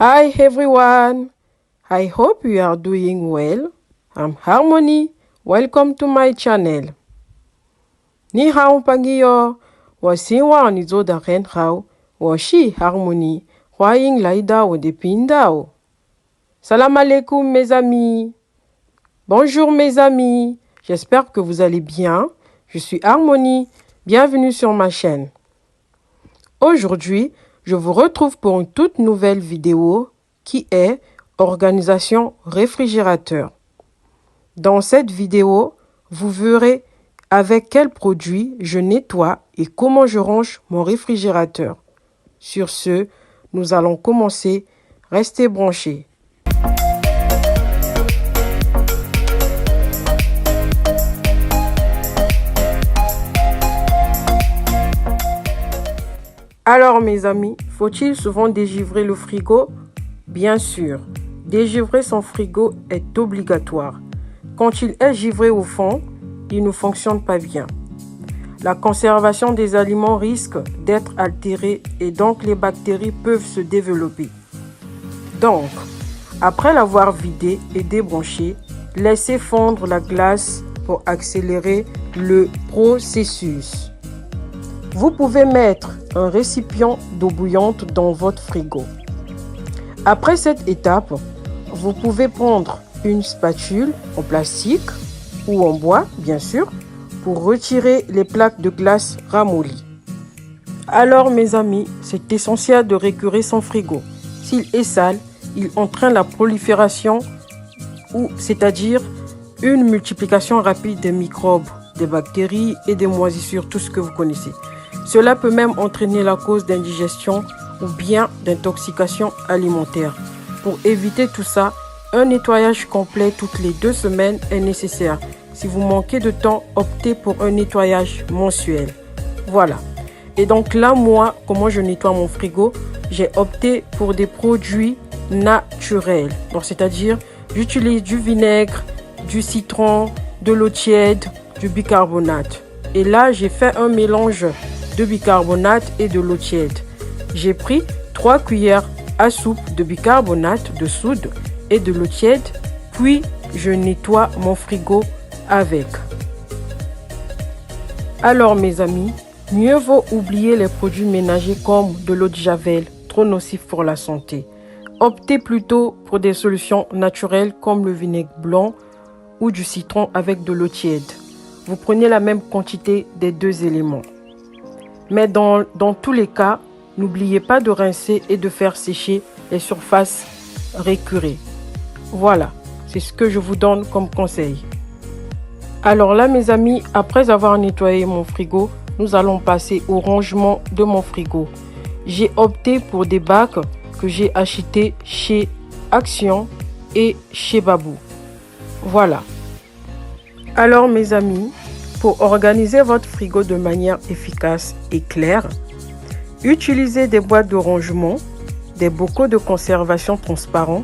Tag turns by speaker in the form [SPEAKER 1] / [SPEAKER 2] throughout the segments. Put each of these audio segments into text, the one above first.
[SPEAKER 1] Hi everyone, I hope you are doing well. I'm Harmony. Welcome to my channel. Ni hao pangiyo, wasiwa nizo da ren hao, washi Harmony, hwaing laida o de pindao. Salam alaikum mes amis. Bonjour mes amis, j'espère que vous allez bien. Je suis Harmony, bienvenue sur ma chaîne. Aujourd'hui, je vous retrouve pour une toute nouvelle vidéo qui est organisation réfrigérateur. Dans cette vidéo, vous verrez avec quels produits je nettoie et comment je range mon réfrigérateur. Sur ce, nous allons commencer. Restez branchés. Alors mes amis, faut-il souvent dégivrer le frigo? Bien sûr, dégivrer son frigo est obligatoire. Quand il est givré au fond, il ne fonctionne pas bien. La conservation des aliments risque d'être altérée et donc les bactéries peuvent se développer. Donc, après l'avoir vidé et débranché, laissez fondre la glace pour accélérer le processus. Vous pouvez mettre un récipient d'eau bouillante dans votre frigo. Après cette étape, vous pouvez prendre une spatule en plastique ou en bois, bien sûr, pour retirer les plaques de glace ramollies. Alors mes amis, c'est essentiel de récurer son frigo. S'il est sale, il entraîne la prolifération, c'est-à-dire une multiplication rapide des microbes, des bactéries et des moisissures, tout ce que vous connaissez. Cela peut même entraîner la cause d'indigestion ou bien d'intoxication alimentaire. Pour éviter tout ça, un nettoyage complet toutes les 2 semaines est nécessaire. Si vous manquez de temps, optez pour un nettoyage mensuel. Voilà. Et donc là, moi, comment je nettoie mon frigo? J'ai opté pour des produits naturels. Donc, c'est-à-dire, j'utilise du vinaigre, du citron, de l'eau tiède, du bicarbonate. Et là, j'ai fait un mélange de bicarbonate et de l'eau tiède. J'ai pris 3 cuillères à soupe de bicarbonate de soude et de l'eau tiède, puis je nettoie mon frigo avec. Alors mes amis, mieux vaut oublier les produits ménagers comme de l'eau de javel, trop nocif pour la santé. Optez plutôt pour des solutions naturelles comme le vinaigre blanc ou du citron avec de l'eau tiède. Vous prenez la même quantité des 2 éléments. Mais dans tous les cas, n'oubliez pas de rincer et de faire sécher les surfaces récurées. Voilà, c'est ce que je vous donne comme conseil. Alors là, mes amis, après avoir nettoyé mon frigo, nous allons passer au rangement de mon frigo. J'ai opté pour des bacs que j'ai achetés chez Action et chez Babou. Voilà. Alors mes amis, pour organiser votre frigo de manière efficace et claire, utilisez des boîtes de rangement, des bocaux de conservation transparents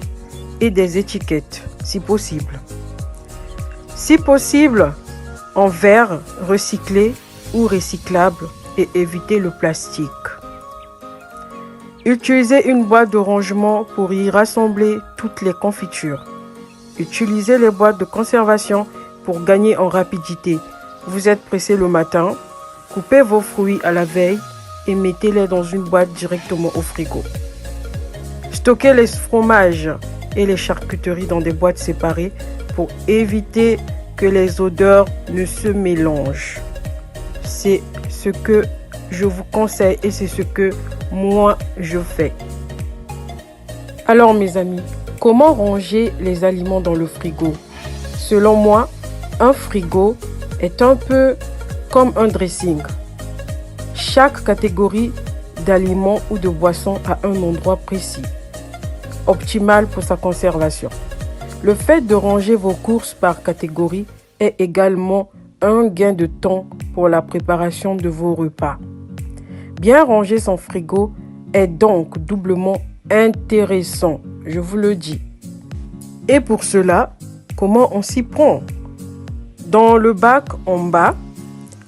[SPEAKER 1] et des étiquettes, si possible. Si possible, en verre recyclé ou recyclable et évitez le plastique. Utilisez une boîte de rangement pour y rassembler toutes les confitures. Utilisez les boîtes de conservation pour gagner en rapidité. Vous êtes pressé le matin, coupez vos fruits à la veille et mettez-les dans une boîte directement au frigo. Stockez les fromages et les charcuteries dans des boîtes séparées pour éviter que les odeurs ne se mélangent. C'est ce que je vous conseille et c'est ce que moi je fais. Alors mes amis, comment ranger les aliments dans le frigo? Selon moi, un frigo est un peu comme un dressing. Chaque catégorie d'aliments ou de boissons a un endroit précis, optimal pour sa conservation. Le fait de ranger vos courses par catégorie est également un gain de temps pour la préparation de vos repas. Bien ranger son frigo est donc doublement intéressant, je vous le dis. Et pour cela, comment on s'y prend? Dans le bac en bas,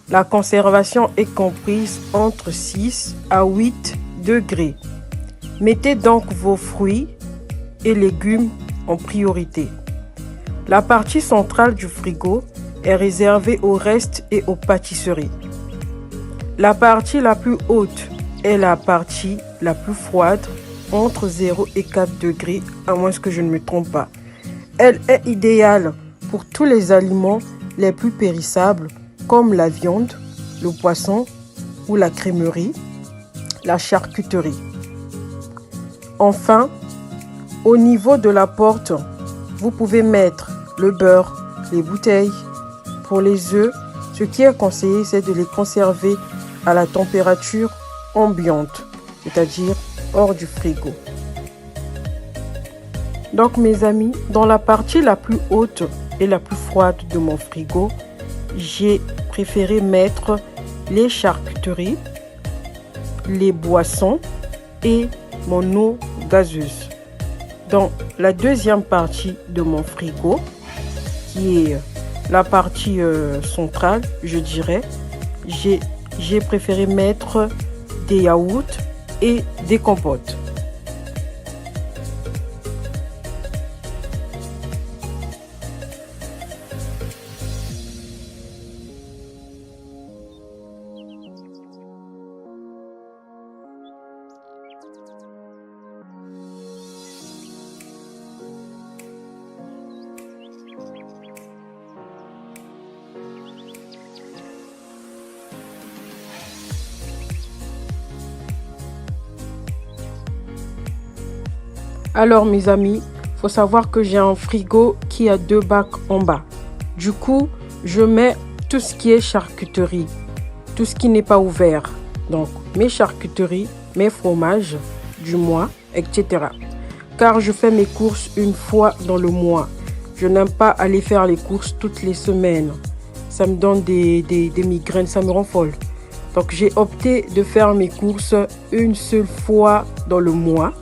[SPEAKER 1] la conservation est comprise entre 6 à 8 degrés. Mettez donc vos fruits, et légumes en priorité. La partie centrale du frigo est réservée au reste et aux pâtisseries. La partie la plus haute est la partie la plus froide, entre 0 et 4 degrés, à moins que je ne me trompe pas. Elle est idéale pour tous les aliments les plus périssables, comme la viande, le poisson ou la crèmerie, la charcuterie. Enfin, au niveau de la porte, vous pouvez mettre le beurre, les bouteilles. Pour les œufs, ce qui est conseillé, c'est de les conserver à la température ambiante, c'est-à-dire hors du frigo. Donc mes amis, dans la partie la plus haute et la plus froide de mon frigo, j'ai préféré mettre les charcuteries, les boissons et mon eau gazeuse. Dans la deuxième partie de mon frigo, qui est la partie centrale, je dirais, j'ai préféré mettre des yaourts et des compotes. Alors mes amis, faut savoir que j'ai un frigo qui a 2 bacs en bas. Du coup, je mets tout ce qui est charcuterie, tout ce qui n'est pas ouvert. Donc mes charcuteries, mes fromages du mois, etc. Car je fais mes courses une fois dans le mois. Je n'aime pas aller faire les courses toutes les semaines. Ça me donne des migraines, ça me rend folle. Donc j'ai opté de faire mes courses une seule fois dans le mois.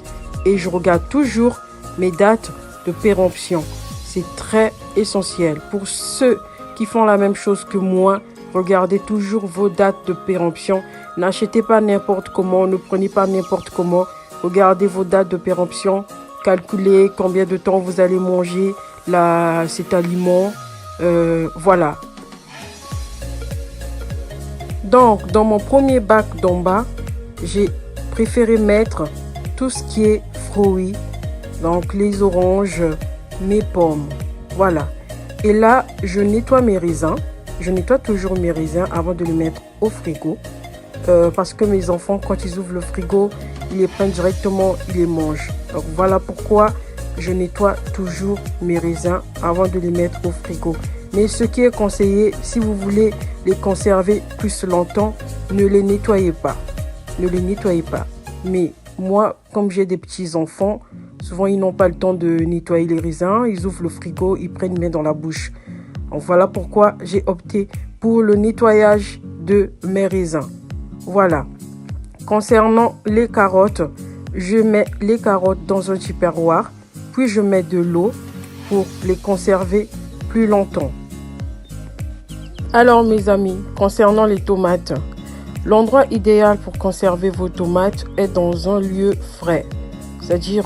[SPEAKER 1] Et je regarde toujours mes dates de péremption. C'est très essentiel. Pour ceux qui font la même chose que moi, regardez toujours vos dates de péremption. N'achetez pas n'importe comment, ne prenez pas n'importe comment. Regardez vos dates de péremption. Calculez combien de temps vous allez manger cet aliment. Voilà. Donc, dans mon premier bac d'en bas, j'ai préféré mettre tout ce qui est fruits, donc les oranges, mes pommes, voilà. Et là, je nettoie mes raisins. Je nettoie toujours mes raisins avant de les mettre au frigo. Parce que mes enfants, quand ils ouvrent le frigo, ils les prennent directement, ils les mangent. Donc voilà pourquoi je nettoie toujours mes raisins avant de les mettre au frigo. Mais ce qui est conseillé, si vous voulez les conserver plus longtemps, ne les nettoyez pas. Ne les nettoyez pas. Mais moi, comme j'ai des petits-enfants, souvent ils n'ont pas le temps de nettoyer les raisins. Ils ouvrent le frigo, ils prennent main dans la bouche. Donc voilà pourquoi j'ai opté pour le nettoyage de mes raisins. Voilà. Concernant les carottes, je mets les carottes dans un tupperware, puis je mets de l'eau pour les conserver plus longtemps. Alors mes amis, concernant les tomates, l'endroit idéal pour conserver vos tomates est dans un lieu frais, c'est-à-dire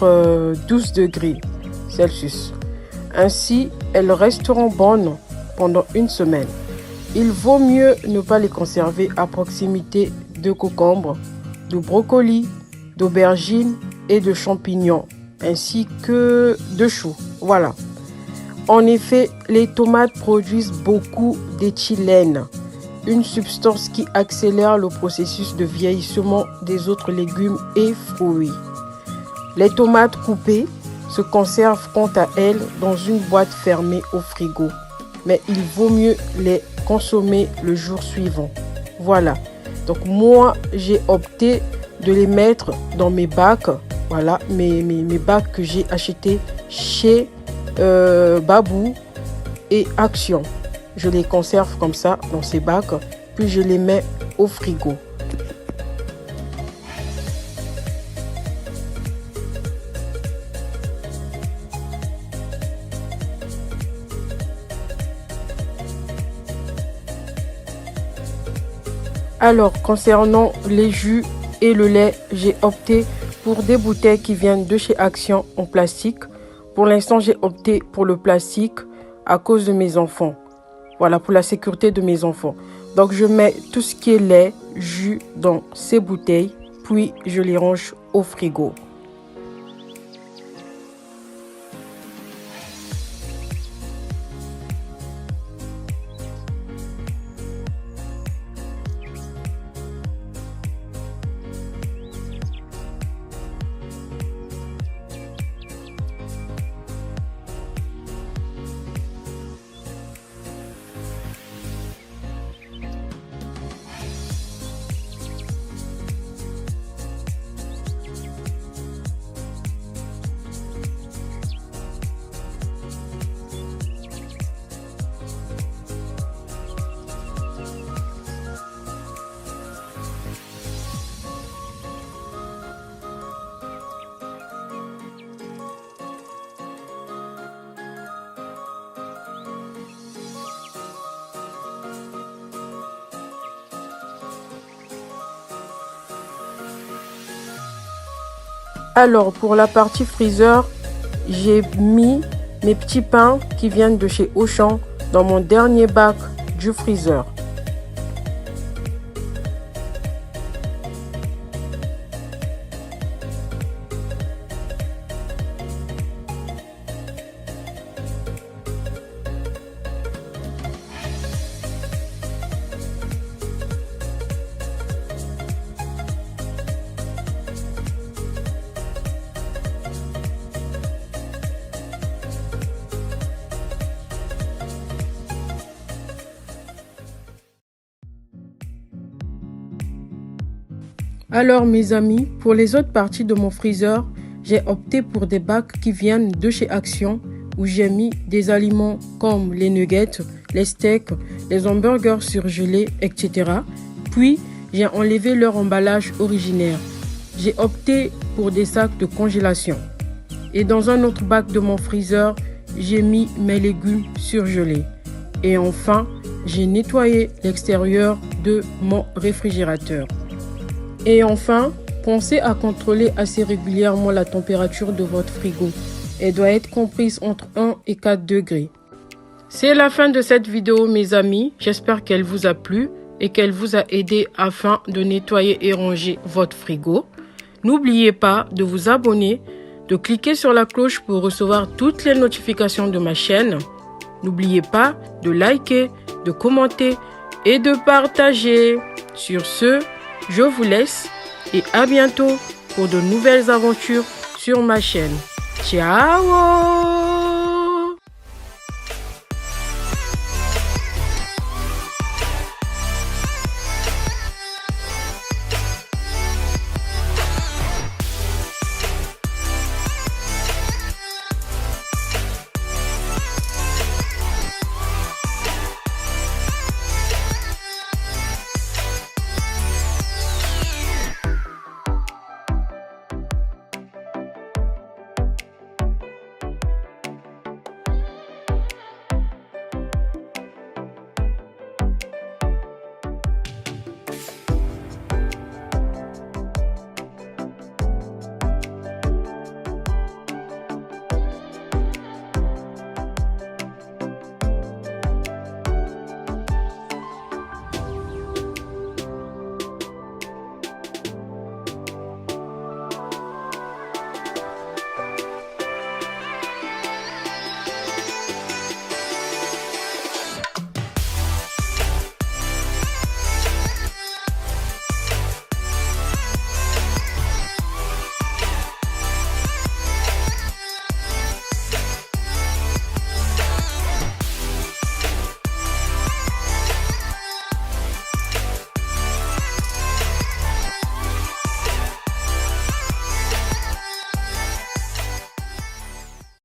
[SPEAKER 1] 12 degrés Celsius. Ainsi, elles resteront bonnes pendant une semaine. Il vaut mieux ne pas les conserver à proximité de concombres, de brocolis, d'aubergines et de champignons, ainsi que de choux. Voilà. En effet, les tomates produisent beaucoup d'éthylène, une substance qui accélère le processus de vieillissement des autres légumes et fruits. Les tomates coupées se conservent quant à elles dans une boîte fermée au frigo, mais il vaut mieux les consommer le jour suivant. Voilà. Donc moi, j'ai opté de les mettre dans mes bacs. Voilà, mes bacs que j'ai achetés chez Babou et Action. Je les conserve comme ça dans ces bacs, puis je les mets au frigo. Alors, concernant les jus et le lait, j'ai opté pour des bouteilles qui viennent de chez Action en plastique. Pour l'instant, j'ai opté pour le plastique à cause de mes enfants. Voilà, pour la sécurité de mes enfants. Donc, je mets tout ce qui est lait, jus dans ces bouteilles, puis je les range au frigo. Alors, pour la partie freezer, j'ai mis mes petits pains qui viennent de chez Auchan dans mon dernier bac du freezer. Alors mes amis, pour les autres parties de mon freezer, j'ai opté pour des bacs qui viennent de chez Action où j'ai mis des aliments comme les nuggets, les steaks, les hamburgers surgelés, etc. Puis j'ai enlevé leur emballage originaire. J'ai opté pour des sacs de congélation. Et dans un autre bac de mon freezer, j'ai mis mes légumes surgelés. Et enfin, j'ai nettoyé l'extérieur de mon réfrigérateur. Et enfin, pensez à contrôler assez régulièrement la température de votre frigo. Elle doit être comprise entre 1 et 4 degrés. C'est la fin de cette vidéo mes amis. J'espère qu'elle vous a plu et qu'elle vous a aidé afin de nettoyer et ranger votre frigo. N'oubliez pas de vous abonner, de cliquer sur la cloche pour recevoir toutes les notifications de ma chaîne. N'oubliez pas de liker, de commenter et de partager. Sur ce, je vous laisse et à bientôt pour de nouvelles aventures sur ma chaîne. Ciao!